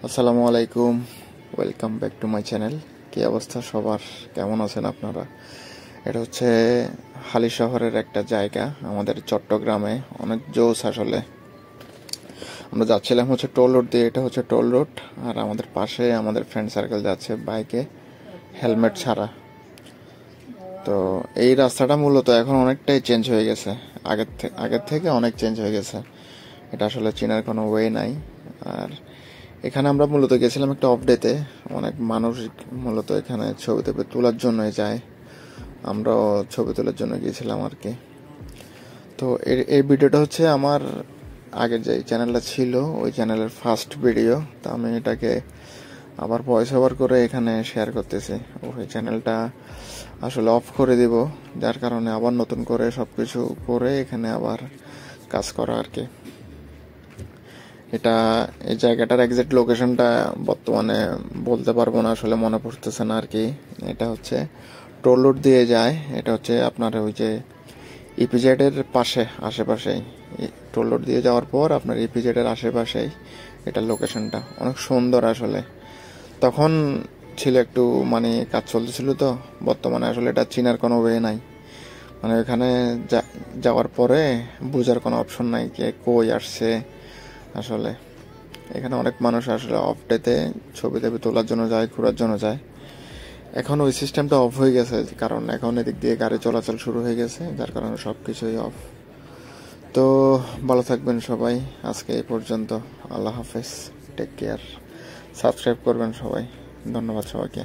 আসসালামু আলাইকুম, welcome back to my channel. কী অবস্থা সবার, কেমন আছেন আপনারা? এটা হচ্ছে হালি শহরের একটা জায়গা আমাদের চট্টগ্রামে, অনেক জোস আসলে। আমরা যাচ্ছিলাম হচ্ছে টোল রোড দিয়ে, এটা হচ্ছে টোল রোড। আর আমাদের পাশে আমাদের ফ্রেন্ড সার্কেল যাচ্ছে বাইকে হেলমেট ছাড়া। তো এই রাস্তাটা মূলত এখন অনেকটাই চেঞ্জ হয়ে গেছে, আগের থেকে অনেক চেঞ্জ হয়ে গেছে। এটা আসলে চেনার কোনো ওয়ে নাই। আর এখানে আমরা মূলত গেছিলাম একটা অফ ডেতে। অনেক মানুষ মূলত এখানে ছবি টবি তোলার জন্যই যায়, আমরাও ছবি তোলার জন্য গিয়েছিলাম আর কি। তো এই ভিডিওটা হচ্ছে আমার আগের যে চ্যানেলটা ছিল ওই চ্যানেলের ফার্স্ট ভিডিও। তো আমি এটাকে আবার ভয়েস ওভার করে এখানে শেয়ার করতেছি। ওই চ্যানেলটা আসলে অফ করে দিব, যার কারণে আবার নতুন করে সব কিছু করে এখানে আবার কাজ করা আর কি। এটা এই জায়গাটার এক্সাক্ট লোকেশনটা বর্তমানে বলতে পারবো না, আসলে মনে পড়তেছে না আর কি। এটা হচ্ছে টোল রোড দিয়ে যায়, এটা হচ্ছে আপনার ওই যে ইপিজেডের পাশে আশেপাশেই। টোল রোড দিয়ে যাওয়ার পর আপনার ইপিজেডের আশেপাশেই এটার লোকেশনটা। অনেক সুন্দর আসলে। তখন ছিল একটু মানে কাজ চলতেছিল, তো বর্তমানে আসলে এটা চিনার কোনো ওয়ে নাই। মানে ওখানে যাওয়ার পরে বোঝার কোনো অপশন নাই কে কই আসছে আসলে। এখানে অনেক মানুষ আসলে অফ ডেতে ছবি টবি তোলার জন্য যায়, ঘোরার জন্য যায়। এখন ওই সিস্টেমটা অফ হয়ে গেছে, কারণ এখন এদিক দিয়ে গাড়ি চলাচল শুরু হয়ে গেছে, যার কারণে সব কিছুই অফ। তো ভালো থাকবেন সবাই, আজকে এই পর্যন্ত। আল্লাহ হাফেজ, টেক কেয়ার। সাবস্ক্রাইব করবেন সবাই। ধন্যবাদ সবাইকে।